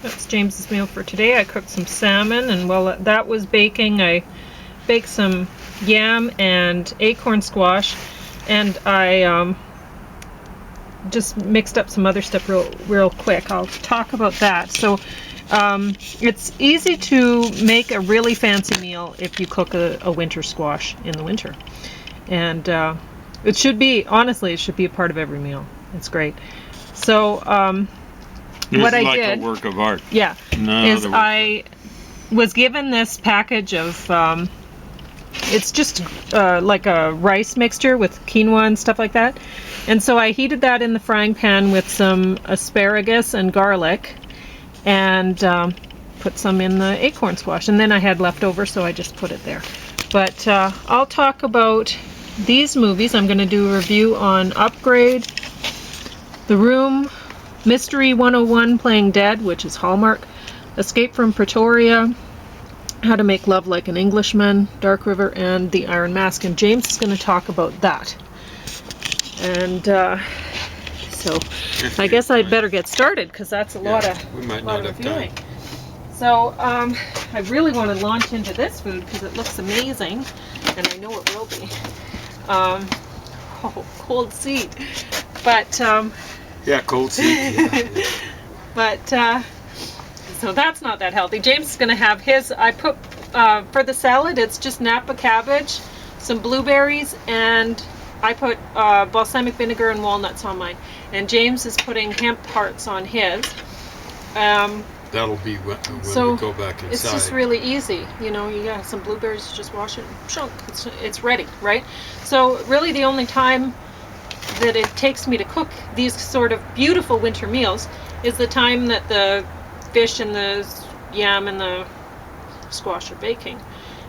That's James's meal for today. I cooked some salmon, and while that was baking, I baked some yam and acorn squash, and I just mixed up some other stuff real quick. I'll talk about that. So it's easy to make a really fancy meal if you cook a winter squash in the winter. And it should be, honestly, it should be a part of every meal. It's great. So what I like did, a work of art. yeah, No, is I was given this package of, it's just like a rice mixture with quinoa and stuff like that. And so I heated that in the frying pan with some asparagus and garlic, and put some in the acorn squash. And then I had leftover, so I just put it there. But I'll talk about these movies. I'm going to do a review on Upgrade, The Room, Mystery 101 Playing Dead, which is Hallmark, Escape from Pretoria, How to Make Love Like an Englishman, Dark River, and The Iron Mask. And James is going to talk about that. And so I guess I'd better get started, because that's a lot of reviewing. So I really want to launch into this food because it looks amazing, and I know it will be. Oh, cold seed. But yeah, cold seed. Yeah. But so that's not that healthy. James is going to have his. I put for the salad, it's just Napa cabbage, some blueberries, and I put balsamic vinegar and walnuts on mine. And James is putting hemp hearts on his. That'll be when so we go back inside. It's just really easy. You know, you got some blueberries, just wash it, chunk. It's ready, right? So really the only time that it takes me to cook these sort of beautiful winter meals is the time that the fish and the yam and the squash are baking.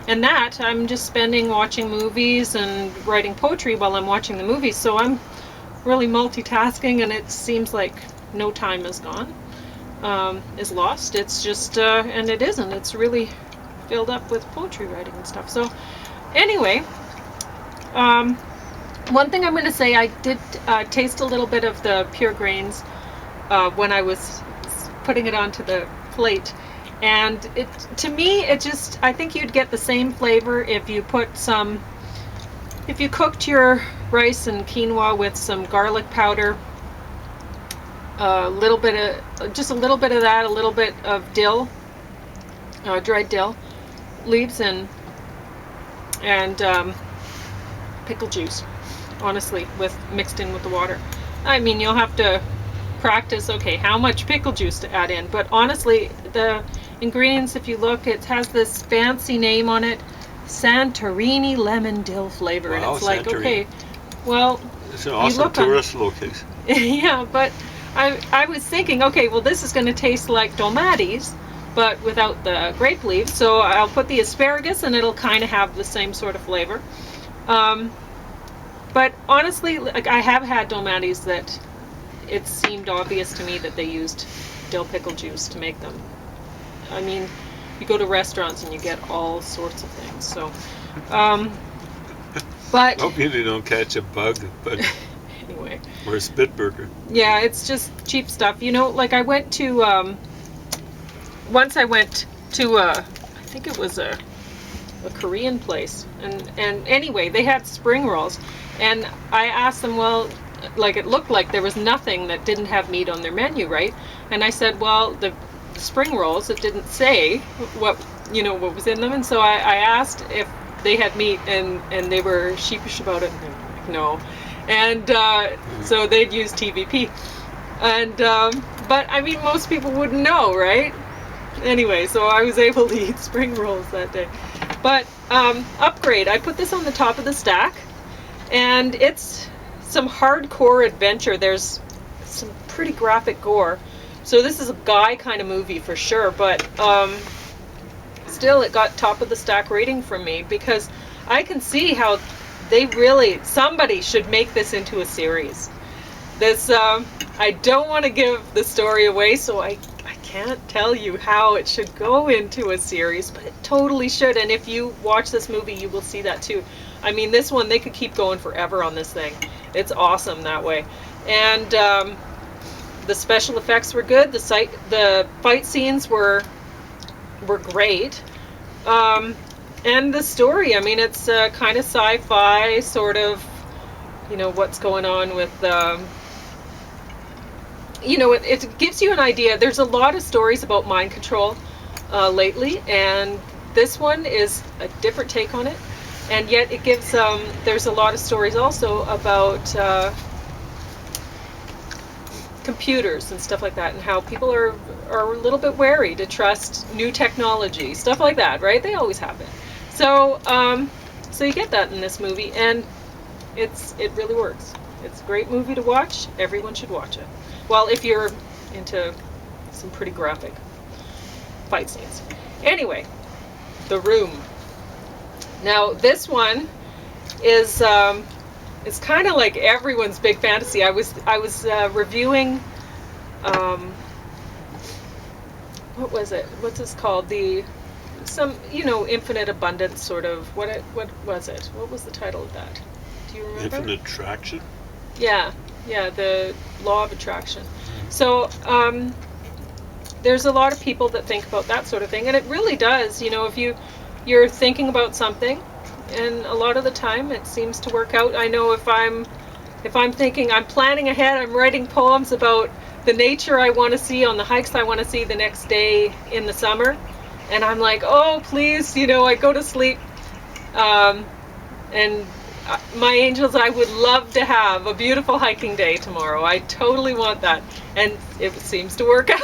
And that I'm just spending watching movies and writing poetry while I'm watching the movies. So I'm really multitasking, and it seems like no time is gone. Is lost. It's just and it isn't. It's really filled up with poetry writing and stuff. So anyway, one thing I'm going to say, I did taste a little bit of the pure grains when I was putting it onto the plate, and it, to me, it just, I think you'd get the same flavor if you put some, if you cooked your rice and quinoa with some garlic powder, a little bit of, just a little bit of that, a little bit of dill, dried dill leaves, and pickle juice, honestly, with mixed in with the water. I mean, you'll have to practice, okay, how much pickle juice to add in, but honestly, the ingredients, if you look, it has this fancy name on it, Santorini lemon dill flavor. Wow, and it's like, Santorini. Okay, well, it's an awesome tourist location. Yeah, but I was thinking, okay, well, this is going to taste like tomates, but without the grape leaves, so I'll put the asparagus and it'll kind of have the same sort of flavor. But honestly, like, I have had tomates that it seemed obvious to me that they used dill pickle juice to make them. I mean, you go to restaurants and you get all sorts of things, so, but... Hope you don't catch a bug, but... Anyway. Or a Spitburger. Yeah, it's just cheap stuff. You know, like I went to, once I went to, I think it was a Korean place, and anyway, they had spring rolls, and I asked them, well, like, it looked like there was nothing that didn't have meat on their menu, right? And I said, well, the spring rolls, it didn't say what, you know, what was in them, and so I asked if they had meat, and they were sheepish about it, and they were like, no. And so they'd use TVP. And, but I mean, most people wouldn't know, right? Anyway, so I was able to eat spring rolls that day. But Upgrade, I put this on the top of the stack, and it's some hardcore adventure. There's some pretty graphic gore. So this is a guy kind of movie for sure, but still it got top of the stack rating from me, because I can see how they really, somebody should make this into a series. This, I don't want to give the story away, so I can't tell you how it should go into a series, but it totally should. And if you watch this movie, you will see that too. I mean, this one, they could keep going forever on this thing. It's awesome that way. And The special effects were good. The fight scenes were great. And the story, I mean, it's kind of sci-fi, sort of, what's going on with, it gives you an idea. There's a lot of stories about mind control lately, and this one is a different take on it. And yet it gives, there's a lot of stories also about computers and stuff like that, and how people are a little bit wary to trust new technology, stuff like that, right? They always happen. So, so you get that in this movie, and it really works. It's a great movie to watch. Everyone should watch it. Well, if you're into some pretty graphic fight scenes. Anyway, The Room. Now, this one is it's kind of like everyone's big fantasy. I was reviewing what was it? What's this called? Infinite abundance sort of. What was it? What was the title of that? Do you remember? Infinite attraction? Yeah, the law of attraction. So there's a lot of people that think about that sort of thing, and it really does. If you're thinking about something, and a lot of the time it seems to work out. I know if I'm thinking, I'm planning ahead, I'm writing poems about the nature I want to see on the hikes I want to see the next day in the summer, and I'm like, oh please, I go to sleep, and my angels, I would love to have a beautiful hiking day tomorrow. I totally want that, and it seems to work out,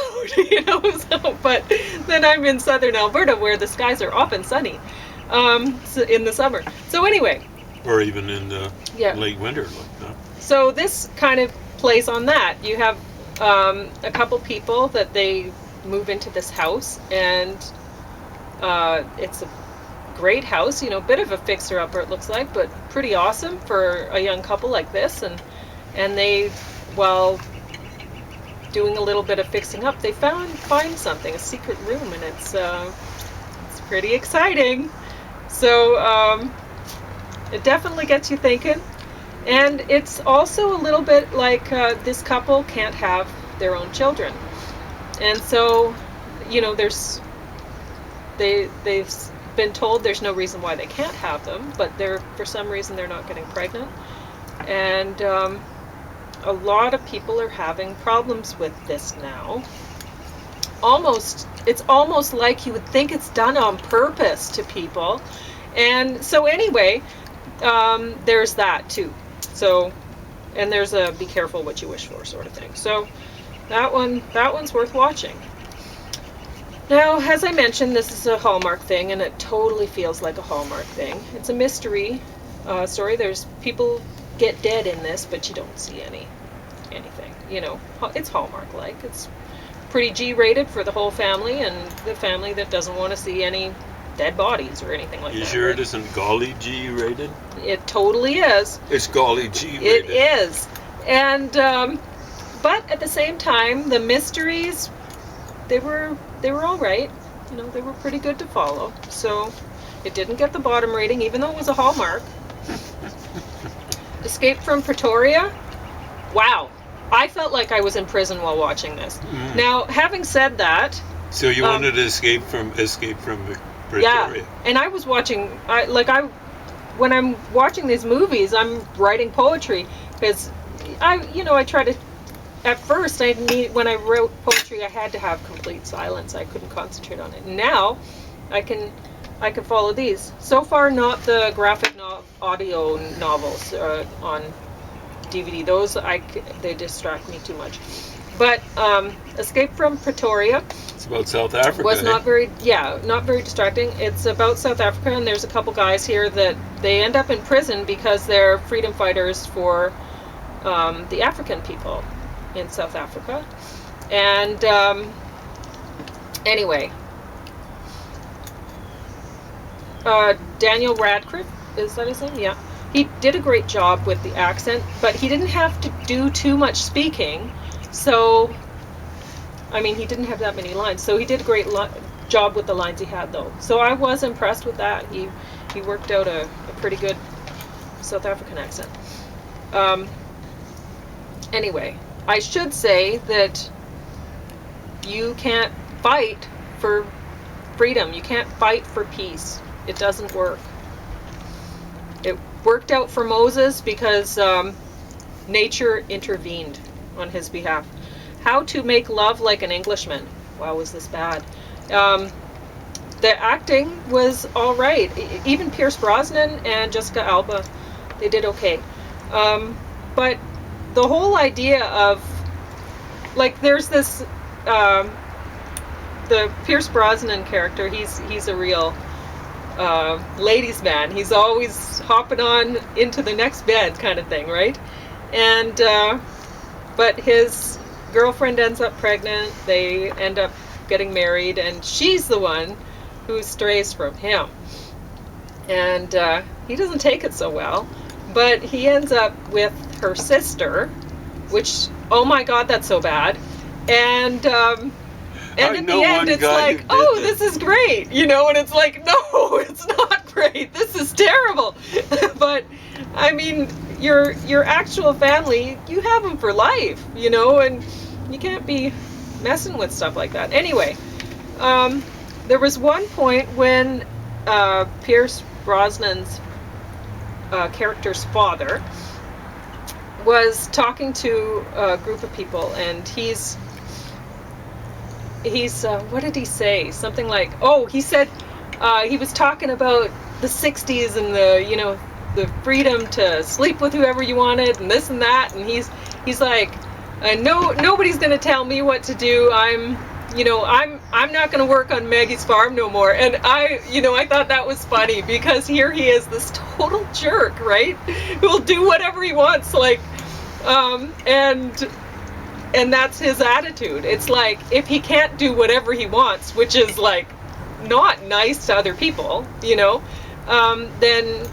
but then I'm in southern Alberta where the skies are often sunny in the summer. So anyway. Or even in the late winter like that. So this kind of plays on that. You have a couple people that they move into this house, and it's a great house, bit of a fixer-upper it looks like, but pretty awesome for a young couple like this. And they, while doing a little bit of fixing up, they find something, a secret room, and it's pretty exciting. So it definitely gets you thinking. And it's also a little bit like this couple can't have their own children. And so, they've been told there's no reason why they can't have them, but for some reason they're not getting pregnant. And a lot of people are having problems with this now. It's almost like you would think it's done on purpose to people. And so anyway, there's that too. So, and there's a be careful what you wish for sort of thing. So that one's worth watching. Now, as I mentioned, this is a Hallmark thing, and it totally feels like a Hallmark thing. It's a mystery story. There's people get dead in this, but you don't see anything. It's Hallmark-like. It's pretty G-rated for the whole family, and the family that doesn't want to see any dead bodies or anything like that. You sure it isn't golly G-rated? It totally is. It's golly G-rated. It is. And but at the same time, the mysteries, they were all right. They were pretty good to follow. So it didn't get the bottom rating, even though it was a Hallmark. Escape from Pretoria. Wow. I felt like I was in prison while watching this. Now, having said that, so you wanted to escape from Pretoria? Yeah, and I was watching. When I'm watching these movies, I'm writing poetry because I try to. At first, when I wrote poetry, I had to have complete silence. I couldn't concentrate on it. Now, I can follow these. So far, not the graphic audio novels on DVD. Those they distract me too much. But Escape from Pretoria. It's about South Africa. Was not very distracting. It's about South Africa, and there's a couple guys here that they end up in prison because they're freedom fighters for the African people in South Africa. And anyway, Daniel Radcliffe, is that his name? Yeah. He did a great job with the accent, but he didn't have to do too much speaking. So, he didn't have that many lines. So he did a great job with the lines he had, though. So I was impressed with that. He worked out a pretty good South African accent. Anyway, I should say that you can't fight for freedom. You can't fight for peace. It doesn't work. It worked out for Moses because nature intervened on his behalf. How to Make Love Like an Englishman. Wow, was this bad? The acting was all right. Even Pierce Brosnan and Jessica Alba, they did okay. But the whole idea of, like, there's this, the Pierce Brosnan character, he's a real ladies' man. He's always hopping on into the next bed kind of thing, right? And, but his girlfriend ends up pregnant, they end up getting married, and she's the one who strays from him. And he doesn't take it so well, but he ends up with her sister, which, oh my God, that's so bad. And at the end, it's like, oh, this is great, you know, and it's like, no, it's not great. This is terrible. But I mean, your actual family, you have them for life, you know, and you can't be messing with stuff like that. Anyway, there was one point when Pierce Brosnan's character's father was talking to a group of people, and he's what did he say? Something like, oh, he said he was talking about the 60s and the, you know, the freedom to sleep with whoever you wanted and this and that, and he's like, nobody's gonna tell me what to do. I'm not gonna work on Maggie's farm no more. And I thought that was funny, because here he is, this total jerk, right? Who'll do whatever he wants, like, and that's his attitude. It's like, if he can't do whatever he wants, which is like not nice to other people, you know, then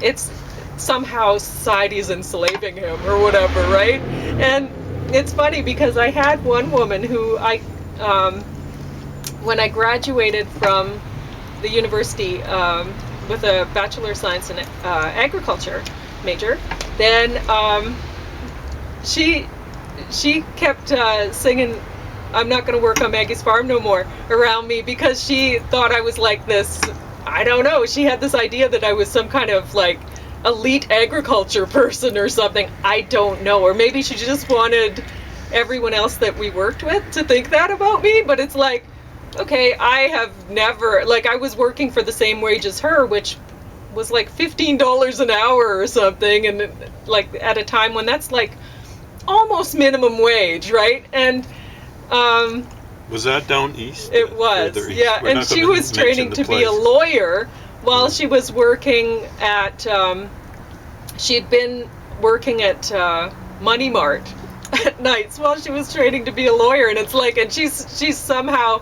it's somehow society's enslaving him or whatever, right? And it's funny, because I had one woman who when I graduated from the university with a Bachelor of Science in Agriculture major, then she kept singing "I'm not going to work on Maggie's farm no more" around me, because she thought I was like this, I don't know, she had this idea that I was some kind of like elite agriculture person or something. I don't know. Or maybe she just wanted everyone else that we worked with to think that about me. But it's like, okay, I have never, like, I was working for the same wage as her, which was like $15 an hour or something, and like at a time when that's like almost minimum wage, right? And was that down east? It was, yeah. And she was training to be a lawyer while she was working at, she'd been working at Money Mart at nights while she was training to be a lawyer. And it's like, and she's somehow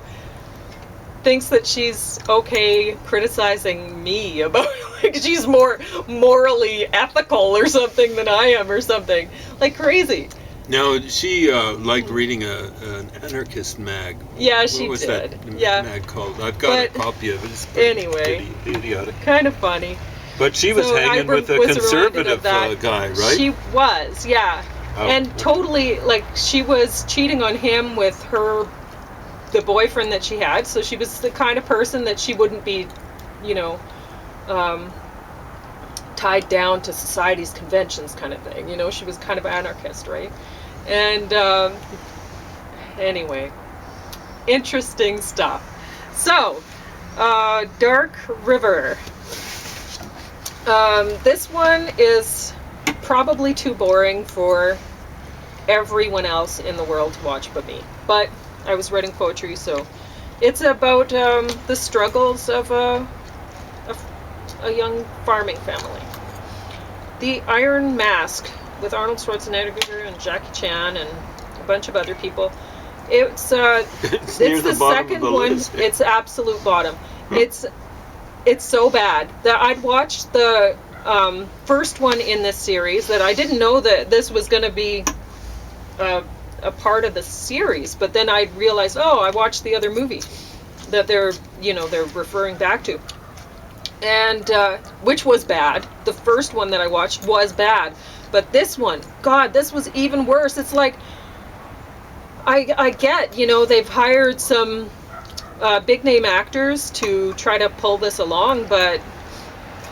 thinks that she's okay criticizing me about, like, she's more morally ethical or something than I am or something. Like, crazy. Now, she liked reading an anarchist mag. Yeah, she did. What was that mag called? I've got a copy of it. It's anyway, idiotic. Kind of funny. But she was hanging with a conservative guy, right? She was, yeah. Oh, and totally, like, she was cheating on him with the boyfriend that she had. So she was the kind of person that she wouldn't be, you know, tied down to society's conventions kind of thing. You know, she was kind of anarchist, right? And anyway, interesting stuff. So, Dark River. This one is probably too boring for everyone else in the world to watch but me. But I was writing poetry, so it's about the struggles of a young farming family. The Iron Mask, with Arnold Schwarzenegger and Jackie Chan and a bunch of other people. It's the second one. List. It's absolute bottom. It's so bad that I'd watched the first one in this series, that I didn't know that this was going to be a part of the series. But then I realized, oh, I watched the other movie that they're referring back to. And which was bad. The first one that I watched was bad. But this one, God, this was even worse. It's like, I get, you know, they've hired some big name actors to try to pull this along, but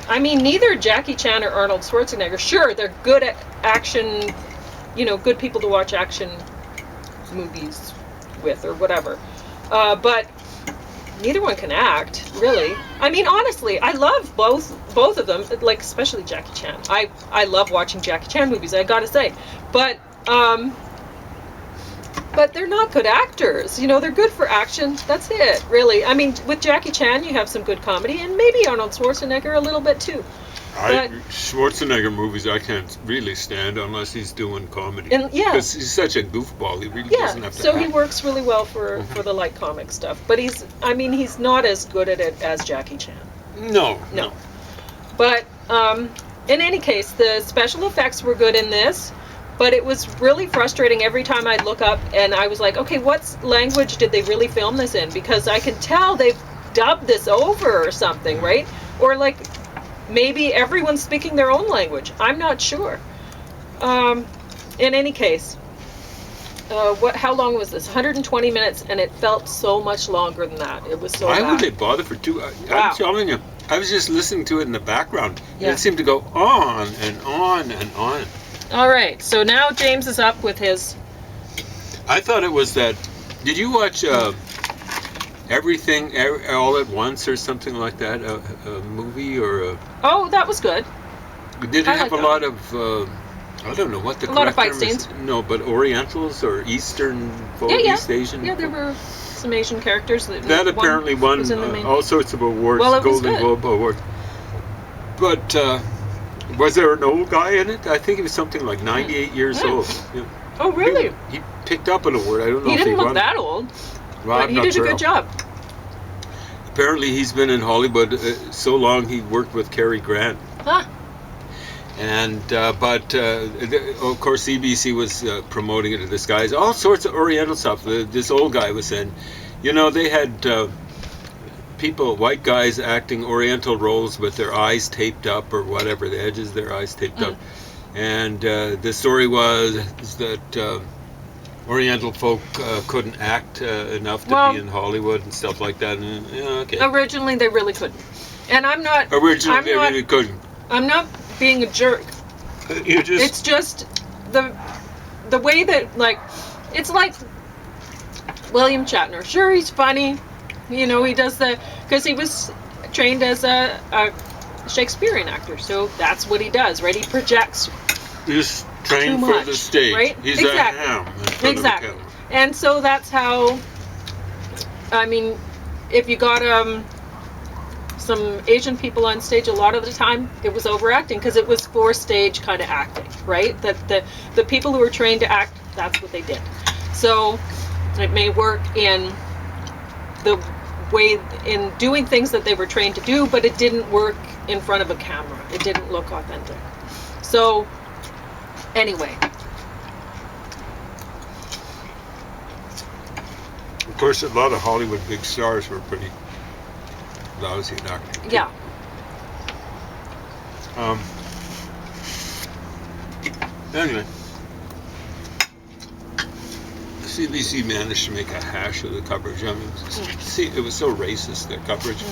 I mean, neither Jackie Chan or Arnold Schwarzenegger, sure, they're good at action, you know, good people to watch action movies with or whatever. But neither one can act, really. I mean, honestly, I love both of them, like especially Jackie Chan. I love watching Jackie Chan movies, I gotta say. But they're not good actors. You know, they're good for action. That's it, really. I mean, with Jackie Chan, you have some good comedy, and maybe Arnold Schwarzenegger a little bit too. Schwarzenegger movies I can't really stand unless he's doing comedy. And because he's such a goofball. He really doesn't have to. So he works really well for the light comic stuff. But he's not as good at it as Jackie Chan. No. But in any case, the special effects were good in this. But it was really frustrating every time I'd look up and I was like, okay, what language did they really film this in? Because I can tell they've dubbed this over or something, right? Or like maybe everyone's speaking their own language. I'm not sure. In any case, how long was this? 120 minutes, and it felt so much longer than that. It was so Why bad. would they bother for 2 hours? Wow. I'm telling you, I was just listening to it in the background. Yeah. And it seemed to go on and on and on. All right, so now James is up with his... I thought it was that... Did you watch Everything All at Once or something like that? A movie or a... Oh, that was good. Did it have a lot of... I don't know what the correct term is. A lot of fight scenes? No, but Orientals or Eastern, East Asian? Yeah, there were some Asian characters. That apparently won all sorts of awards, Golden Globe Awards. But... was there an old guy in it? I think he was something like 98 years old. Yeah. Oh, really? He picked up an award. I don't know if he didn't look that old, well, but he did a good job. Apparently, he's been in Hollywood so long he worked with Cary Grant. Huh. And but of course, CBC was promoting it to this guy. All sorts of Oriental stuff. This old guy was saying, you know, they had. White guys acting Oriental roles with their eyes taped up or whatever, the edges of their eyes taped up. And the story was that Oriental folk couldn't act enough to be in Hollywood and stuff like that. And, okay. Originally, they really couldn't. And I'm not... really couldn't. I'm not being a jerk. It's just the way that, like... It's like William Shatner. Sure, he's funny. You know, he does because he was trained as a Shakespearean actor, so that's what he does, right? He projects. He's trained for the stage, right? He's a ham. Exactly. And so that's how. I mean, if you got some Asian people on stage, a lot of the time it was overacting because it was for stage kind of acting, right? That the people who were trained to act, that's what they did. So it may work in the way in doing things that they were trained to do, but it didn't work in front of a camera. It didn't look authentic. So anyway. Of course, a lot of Hollywood big stars were pretty lousy at acting. Yeah. Anyway. CBC managed to make a hash of the coverage. I mean, it was so racist, their coverage.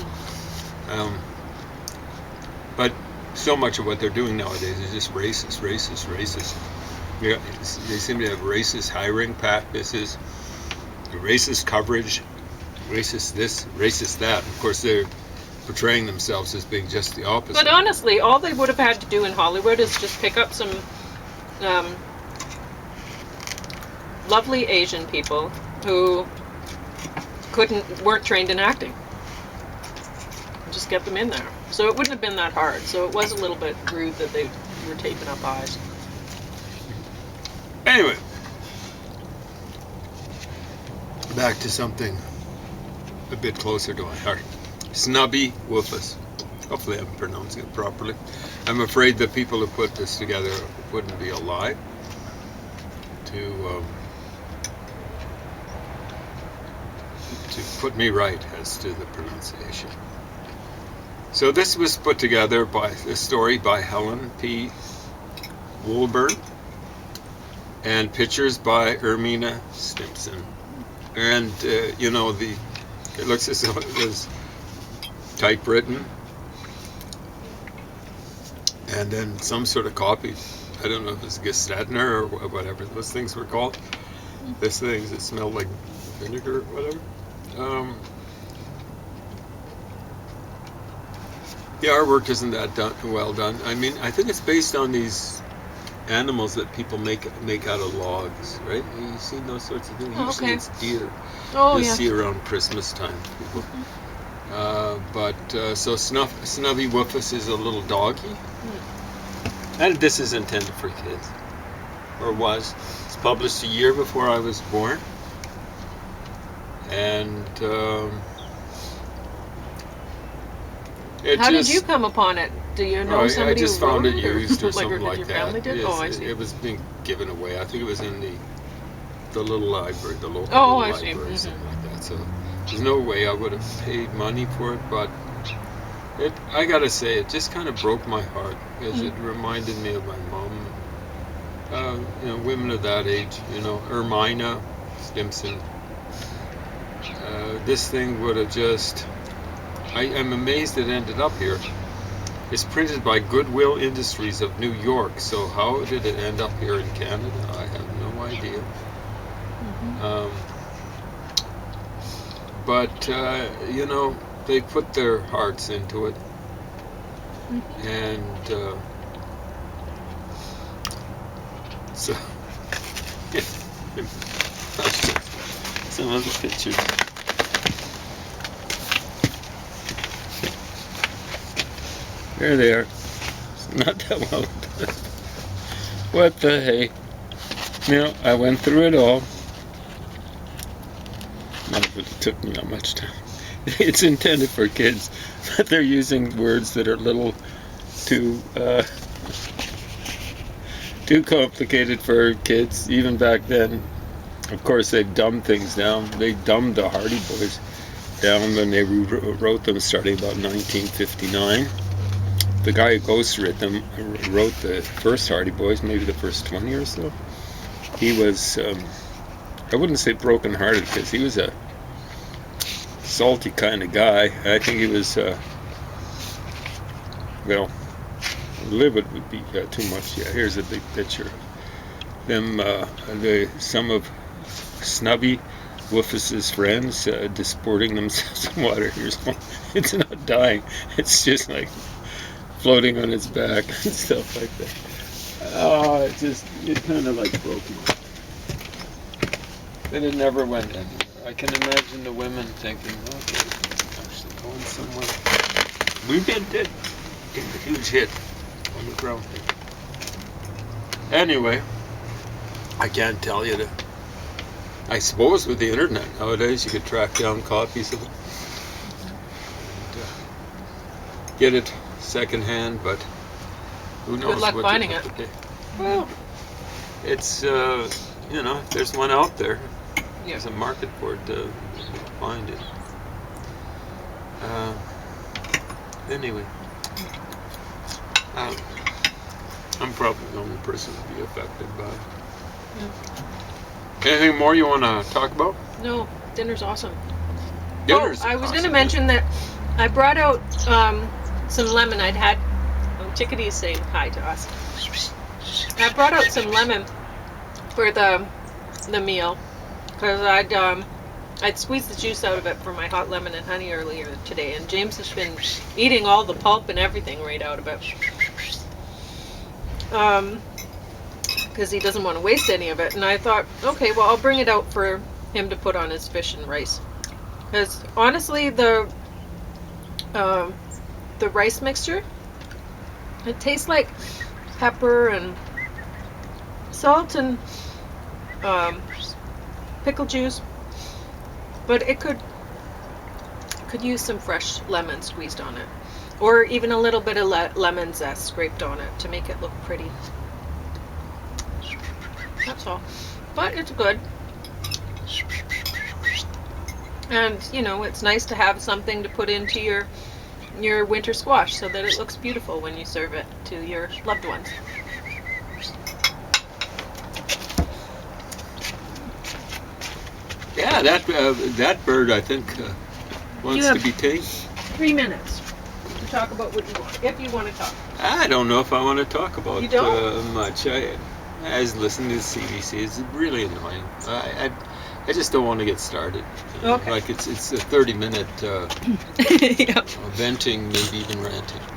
But so much of what they're doing nowadays is just racist. Yeah, they seem to have racist hiring practices, racist coverage, racist this, racist that. Of course, they're portraying themselves as being just the opposite. But honestly, all they would have had to do in Hollywood is just pick up some lovely Asian people who weren't trained in acting. Just get them in there. So it wouldn't have been that hard. So it was a little bit rude that they were taping up eyes. Anyway, back to something a bit closer to my heart. Snubby Woofus. Hopefully I'm pronouncing it properly. I'm afraid the people who put this together wouldn't be alive to put me right as to the pronunciation. So this was put together by a story by Helen P. Woolburn, and pictures by Ermina Stimpson. And you know, it looks as though it was typewritten, and then some sort of copy. I don't know if it's Gestetner or whatever those things were called. These things that smelled like vinegar or whatever. The artwork isn't that well done. I mean, I think it's based on these animals that people make out of logs, right? You've seen those sorts of things. Oh, Usually okay. it's deer. Oh, You yeah. see around Christmas time. People. So Snubby Woofus is a little doggy, and this is intended for kids, or was. It's published a year before I was born, and How did you come upon it? Do you know somebody I just who found wrote it used or like, something or did like your that. family did? Yes, Oh, I see. It was being given away. I think it was in the little library, the local Oh, I see. library, something like that. So there's no way I would have paid money for it, but I gotta say, it just kind of broke my heart because it reminded me of my mom. You know, women of that age. You know, Ermina Stimpson. This thing would have just. I'm amazed it ended up here. It's printed by Goodwill Industries of New York, so how did it end up here in Canada? I have no idea. But, you know, they put their hearts into it. And so, some of the pictures. There they are. It's not that well done. What the hey? You know, I went through it all. Not that it took me that much time. It's intended for kids, but they're using words that are a little too complicated for kids. Even back then, of course, they've dumbed things down. They dumbed the Hardy Boys down when they wrote them starting about 1959. The guy who ghostwrote them wrote the first Hardy Boys, maybe the first 20 or so. He was, I wouldn't say broken-hearted, because he was a salty kind of guy. I think he was, well, livid would be too much. Yeah, here's a big picture. Them, some of Snubby Woofus's friends disporting themselves in water. Here's one. It's not dying. It's just like floating on its back and stuff like that. Oh, it kind of like broke me. But it never went anywhere. I can imagine the women thinking, okay, it's actually going somewhere. We did get a huge hit on the ground. Anyway, I can't tell you that. I suppose with the internet nowadays you could track down copies of it. And, get it secondhand, but who knows? Good luck what finding you it. have to pay. Well, it's you know, if there's one out there, there's a market for it to find it. Anyway, I'm probably the only person to be affected by it. Anything more you want to talk about? No, dinner's awesome. Dinner's I was going awesome. to mention that I brought out some lemon. I'd had Chickadee's saying hi to us. I brought out some lemon for the meal because I'd squeezed the juice out of it for my hot lemon and honey earlier today, and James has been eating all the pulp and everything right out of it. Because he doesn't want to waste any of it, and I thought, okay, well, I'll bring it out for him to put on his fish and rice. Because honestly, the rice mixture, it tastes like pepper and salt and pickle juice, but it could use some fresh lemon squeezed on it, or even a little bit of lemon zest scraped on it to make it look pretty. That's all, but it's good. And you know, it's nice to have something to put into your winter squash so that it looks beautiful when you serve it to your loved ones. Yeah, that bird I think wants You to have- be tamed. 3 minutes to talk about what you want, if you want to talk. I don't know if I want to talk about You don't? much. I was listening to CBC. It's really annoying. I just don't want to get started. Okay. Like it's a 30-minute Yeah. venting, maybe even ranting.